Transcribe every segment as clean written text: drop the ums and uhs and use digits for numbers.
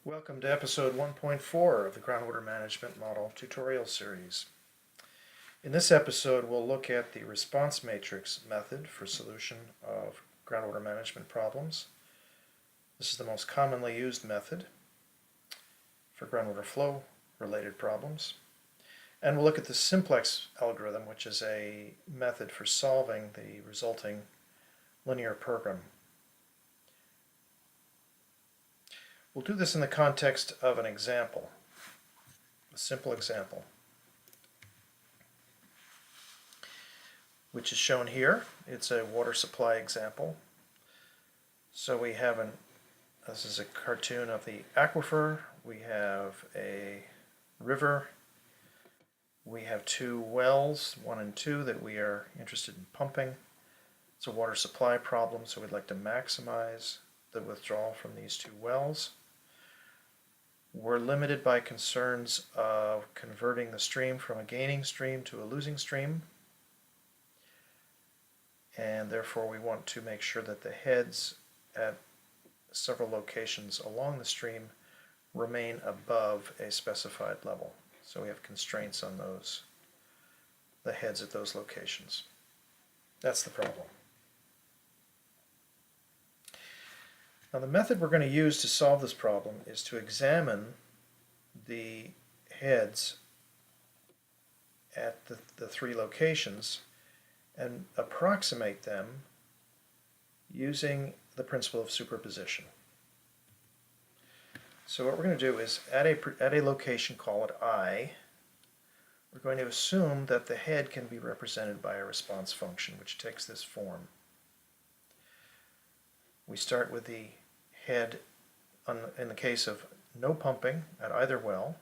Welcome to episode 1.4 of the Groundwater Management Model tutorial series. In this episode, we'll look at the response matrix method for solution of groundwater management problems. This is the most commonly used method for groundwater flow related problems. And we'll look at the simplex algorithm, which is a method for solving the resulting linear program. We'll do this in the context of an example, a simple example, which is shown here. It's a water supply example. So we have this is a cartoon of the aquifer. We have a river. We have two wells, 1 and 2, that we are interested in pumping. It's a water supply problem, so we'd like to maximize the withdrawal from these two wells. We're limited by concerns of converting the stream from a gaining stream to a losing stream, and therefore we want to make sure that the heads at several locations along the stream remain above a specified level. So we have constraints on the heads at those locations. That's the problem. Now the method we're going to use to solve this problem is to examine the heads at the three locations and approximate them using the principle of superposition. So what we're going to do is at a location, call it I, we're going to assume that the head can be represented by a response function which takes this form. We start with the head in the case of no pumping at either well,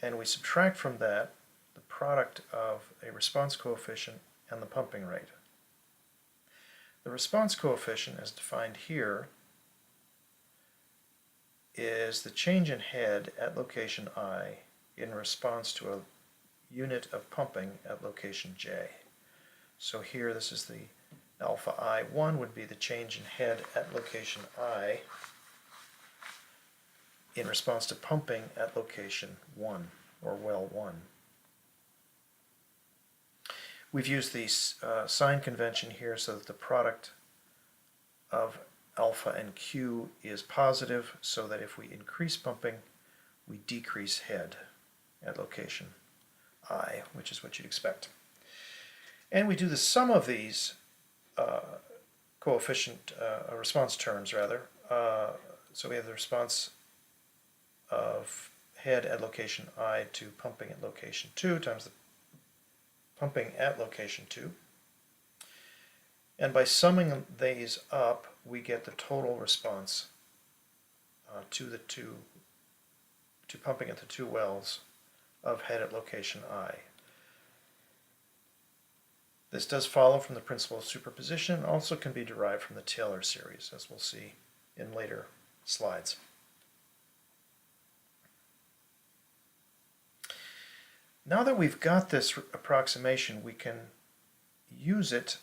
and we subtract from that the product of a response coefficient and the pumping rate. The response coefficient, as defined here, is the change in head at location I in response to a unit of pumping at location J. So here this is the alpha I1 would be the change in head at location I in response to pumping at location 1, or well 1. We've used the sign convention here so that the product of alpha and Q is positive, so that if we increase pumping, we decrease head at location I, which is what you'd expect. And we do the sum of these response terms rather. So we have the response of head at location I to pumping at location 2 times the pumping at location 2. And by summing these up, we get the total response to pumping at the two wells of head at location I. This does follow from the principle of superposition, also can be derived from the Taylor series, as we'll see in later slides. Now that we've got this approximation, we can use it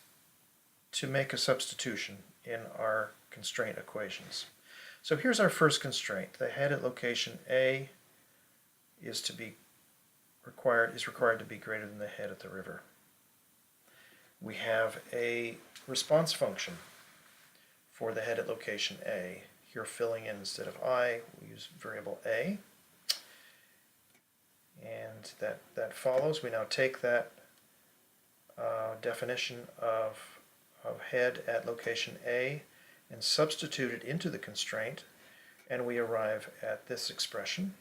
to make a substitution in our constraint equations. So here's our first constraint. The head at location A is required to be greater than the head at the river. We have a response function for the head at location A. Here, filling in instead of I, we use variable A. And that follows. We now take that definition of head at location A and substitute it into the constraint, and we arrive at this expression.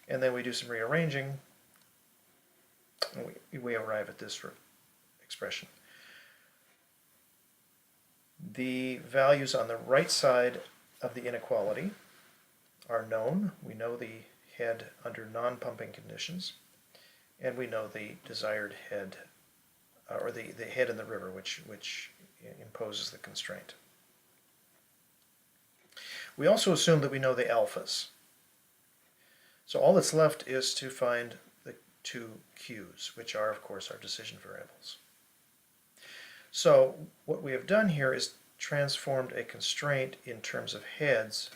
And then we do some rearranging, and we arrive at this expression. The values on the right side of the inequality are known. We know the head under non-pumping conditions, and we know the desired head, or the head in the river, which imposes the constraint. We also assume that we know the alphas. So all that's left is to find the two Q's, which are, of course, our decision variables. So what we have done here is transformed a constraint in terms of heads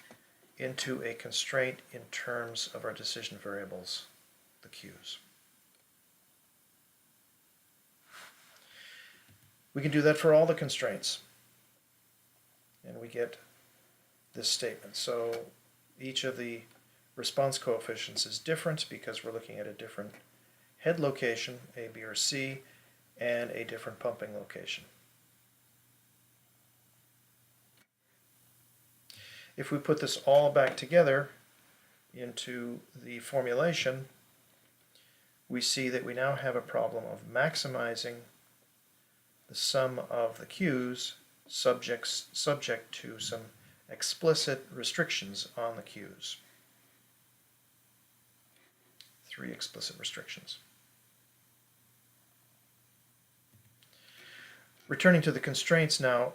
into a constraint in terms of our decision variables, the Q's. We can do that for all the constraints, and we get this statement. So each of the response coefficients is different because we're looking at a different head location, A, B, or C, and a different pumping location. If we put this all back together into the formulation, we see that we now have a problem of maximizing the sum of the Q's subject to some explicit restrictions on the Q's. 3 explicit restrictions. Returning to the constraints now,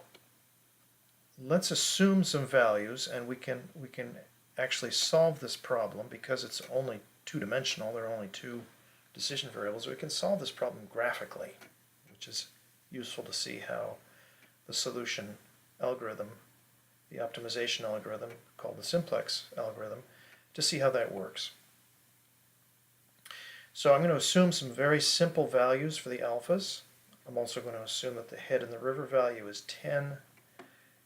let's assume some values, and we can actually solve this problem because it's only two-dimensional. There are only 2 decision variables. We can solve this problem graphically, which is useful to see how the solution algorithm, the optimization algorithm called the simplex algorithm, to see how that works. So I'm going to assume some very simple values for the alphas. I'm also going to assume that the head in the river value is 10,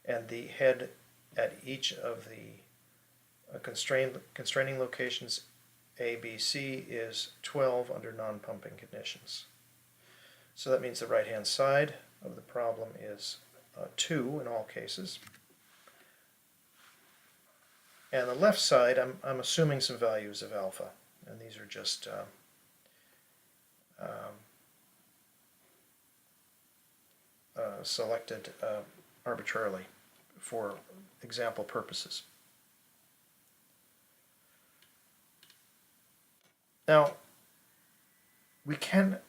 and the head at each of the constraining locations A, B, C is 12 under non-pumping conditions. So that means the right-hand side of the problem is 2 in all cases. And the left side, I'm assuming some values of alpha, and these are just selected arbitrarily for example purposes. Now, we can,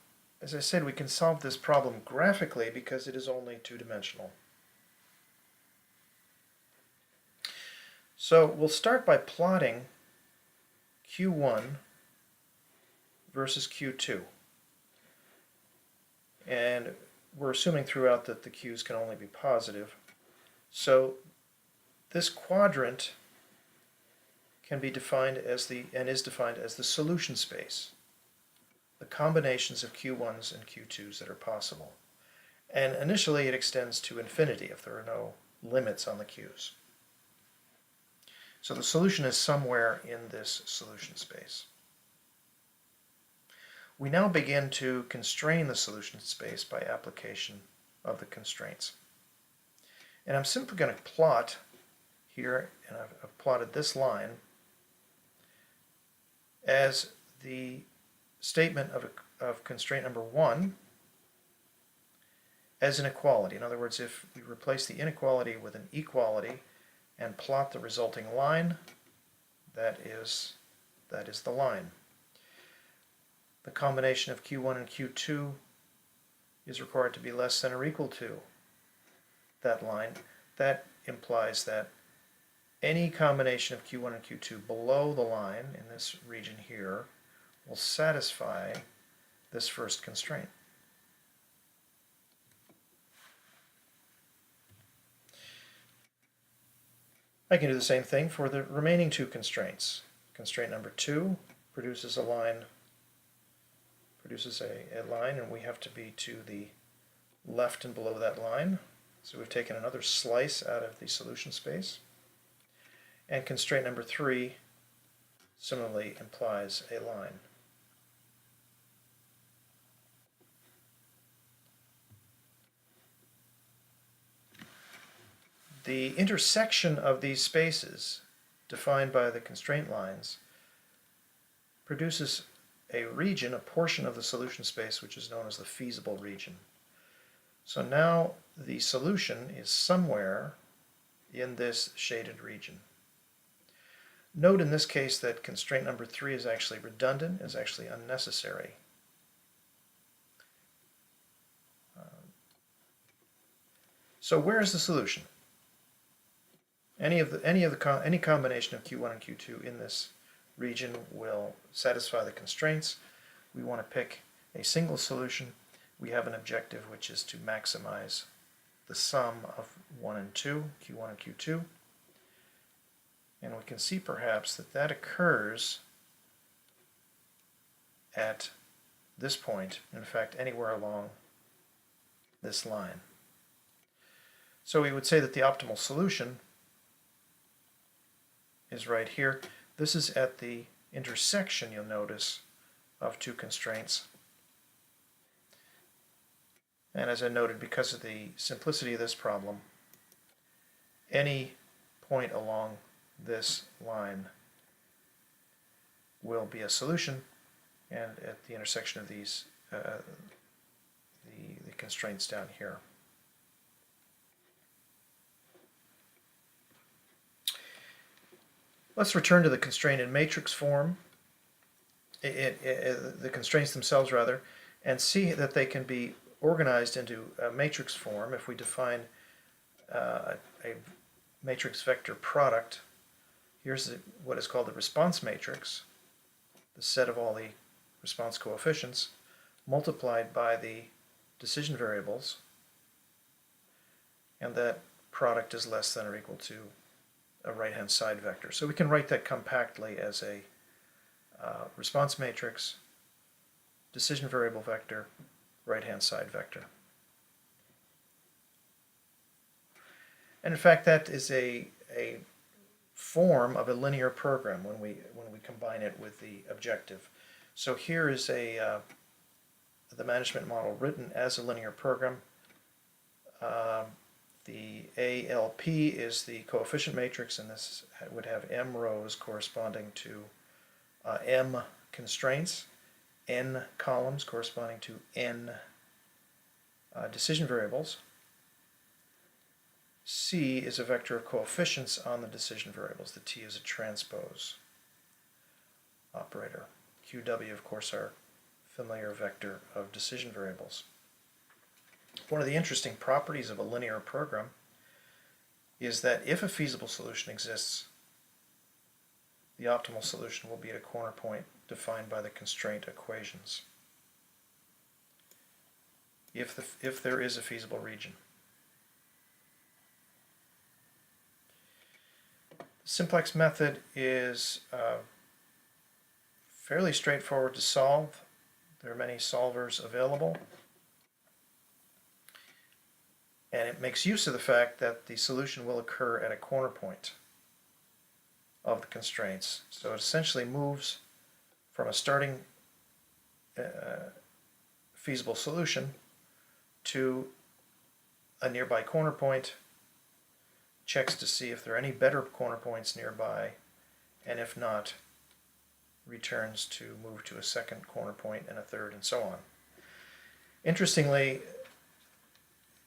as I said, we can solve this problem graphically because it is only two-dimensional. So we'll start by plotting Q1 versus Q2. And we're assuming throughout that the Q's can only be positive. So this quadrant can be defined as is defined as the solution space, the combinations of Q1s and Q2s that are possible. And initially it extends to infinity if there are no limits on the Q's. So the solution is somewhere in this solution space. We now begin to constrain the solution space by application of the constraints. And I'm simply going to plot here, and I've plotted this line as the statement of constraint number 1 as an equality. In other words, if we replace the inequality with an equality and plot the resulting line, that is the line. The combination of Q1 and Q2 is required to be less than or equal to that line. That implies that any combination of Q1 and Q2 below the line in this region here will satisfy this first constraint. I can do the same thing for the remaining 2 constraints. Constraint number 2 produces a line, and we have to be to the left and below that line. So we've taken another slice out of the solution space. And constraint number 3 similarly implies a line. The intersection of these spaces, defined by the constraint lines, produces a region, a portion of the solution space, which is known as the feasible region. So now the solution is somewhere in this shaded region. Note in this case that constraint number 3 is actually redundant, is actually unnecessary. So where is the solution? Any combination of Q1 and Q2 in this region will satisfy the constraints. We want to pick a single solution. We have an objective, which is to maximize the sum of 1 and 2, Q1 and Q2. And we can see perhaps that that occurs at this point, in fact, anywhere along this line. So we would say that the optimal solution is right here. This is at the intersection, you'll notice, of two constraints. And as I noted, because of the simplicity of this problem, any point along this line will be a solution, and at the intersection of these, the constraints down here. Let's return to the constraint in matrix form, the constraints themselves rather, and see that they can be organized into a matrix form if we define a matrix vector product. Here's what is called the response matrix, the set of all the response coefficients, multiplied by the decision variables, and that product is less than or equal to a right-hand side vector. So we can write that compactly as a response matrix, decision variable vector, right-hand side vector. And in fact, that is a form of a linear program when we combine it with the objective. So here is the management model written as a linear program. The ALP is the coefficient matrix, and this would have m rows corresponding to m constraints, n columns corresponding to n decision variables. C is a vector of coefficients on the decision variables. The T is a transpose operator. QW, of course, our familiar vector of decision variables. One of the interesting properties of a linear program is that if a feasible solution exists, the optimal solution will be at a corner point defined by the constraint equations, if there is a feasible region. The simplex method is fairly straightforward to solve. There are many solvers available. And it makes use of the fact that the solution will occur at a corner point of the constraints. So it essentially moves from a starting feasible solution to a nearby corner point, checks to see if there are any better corner points nearby, and if not, returns to move to a second corner point and a third, and so on. Interestingly,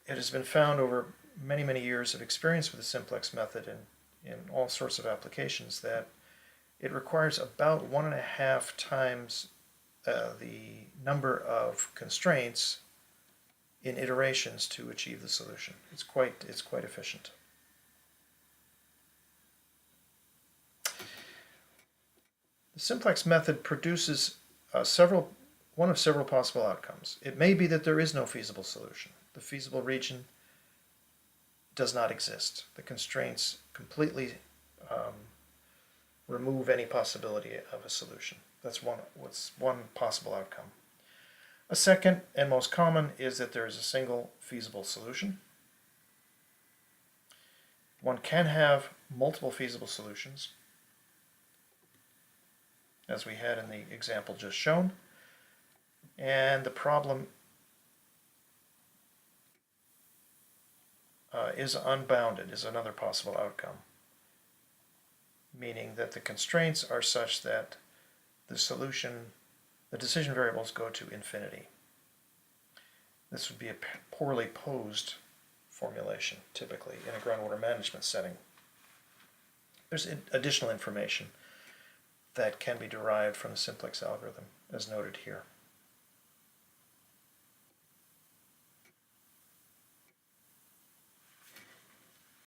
it has been found over many, many years of experience with the simplex method in all sorts of applications that it requires about 1.5 times the number of constraints in iterations to achieve the solution. It's quite efficient. The simplex method produces one of several possible outcomes. It may be that there is no feasible solution. The feasible region does not exist. The constraints completely remove any possibility of a solution. That's one possible outcome. A second and most common is that there is a single feasible solution. One can have multiple feasible solutions, as we had in the example just shown, and the problem is unbounded, is another possible outcome, meaning that the constraints are such that the decision variables go to infinity. This would be a poorly posed formulation, typically, in a groundwater management setting. There's additional information that can be derived from the simplex algorithm, as noted here.